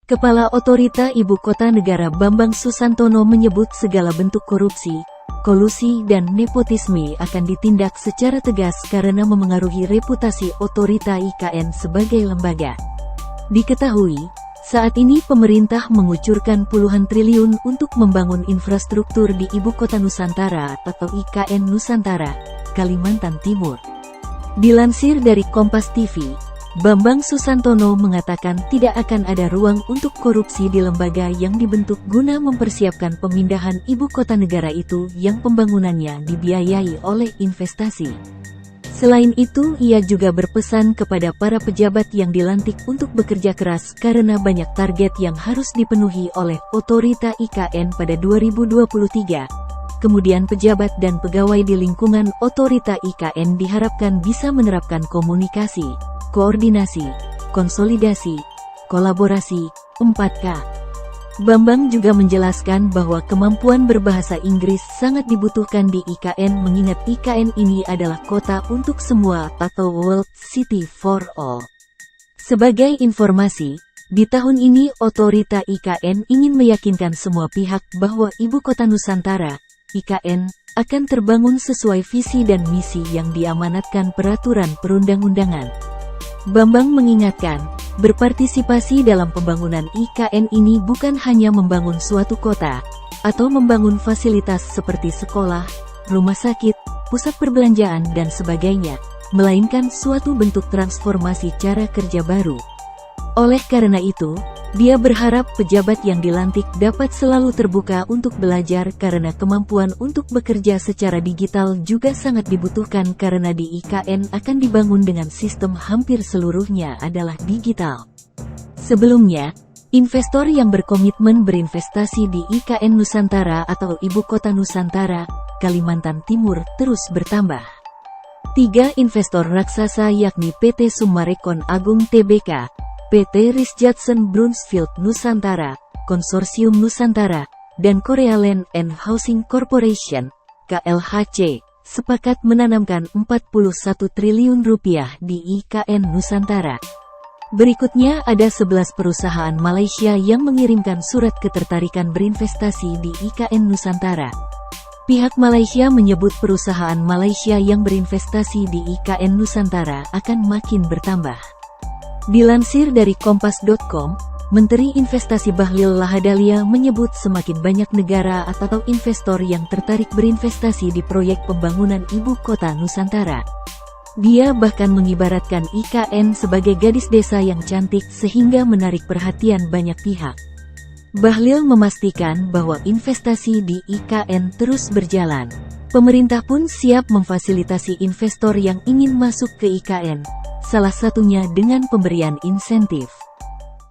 Kepala Otorita Ibu Kota Negara Bambang Susantono menyebut segala bentuk korupsi, kolusi dan nepotisme akan ditindak secara tegas karena memengaruhi reputasi Otorita IKN sebagai lembaga. Diketahui, saat ini pemerintah mengucurkan puluhan triliun untuk membangun infrastruktur di Ibu Kota Nusantara atau IKN Nusantara, Kalimantan Timur. Dilansir dari Kompas TV, Bambang Susantono mengatakan tidak akan ada ruang untuk korupsi di lembaga yang dibentuk guna mempersiapkan pemindahan ibu kota negara itu yang pembangunannya dibiayai oleh investasi. Selain itu, ia juga berpesan kepada para pejabat yang dilantik untuk bekerja keras karena banyak target yang harus dipenuhi oleh Otorita IKN pada 2023. Kemudian pejabat dan pegawai di lingkungan Otorita IKN diharapkan bisa menerapkan komunikasi, koordinasi, konsolidasi, kolaborasi, 4K. Bambang juga menjelaskan bahwa kemampuan berbahasa Inggris sangat dibutuhkan di IKN mengingat IKN ini adalah kota untuk semua atau World City for All. Sebagai informasi, di tahun ini Otorita IKN ingin meyakinkan semua pihak bahwa Ibu Kota Nusantara, IKN, akan terbangun sesuai visi dan misi yang diamanatkan peraturan perundang-undangan. Bambang mengingatkan, berpartisipasi dalam pembangunan IKN ini bukan hanya membangun suatu kota, atau membangun fasilitas seperti sekolah, rumah sakit, pusat perbelanjaan dan sebagainya, melainkan suatu bentuk transformasi cara kerja baru. Oleh karena itu, dia berharap pejabat yang dilantik dapat selalu terbuka untuk belajar karena kemampuan untuk bekerja secara digital juga sangat dibutuhkan karena di IKN akan dibangun dengan sistem hampir seluruhnya adalah digital. Sebelumnya, investor yang berkomitmen berinvestasi di IKN Nusantara atau Ibu Kota Nusantara, Kalimantan Timur terus bertambah. 3 investor raksasa yakni PT Summarecon Agung Tbk, PT Rijatson Brunsfield Nusantara, Konsorsium Nusantara, dan Korea Land and Housing Corporation, KLHC, sepakat menanamkan 41 triliun rupiah di IKN Nusantara. Berikutnya ada 11 perusahaan Malaysia yang mengirimkan surat ketertarikan berinvestasi di IKN Nusantara. Pihak Malaysia menyebut perusahaan Malaysia yang berinvestasi di IKN Nusantara akan makin bertambah. Dilansir dari Kompas.com, Menteri Investasi Bahlil Lahadalia menyebut semakin banyak negara atau investor yang tertarik berinvestasi di proyek pembangunan Ibu Kota Nusantara. Dia bahkan mengibaratkan IKN sebagai gadis desa yang cantik sehingga menarik perhatian banyak pihak. Bahlil memastikan bahwa investasi di IKN terus berjalan. Pemerintah pun siap memfasilitasi investor yang ingin masuk ke IKN, salah satunya dengan pemberian insentif.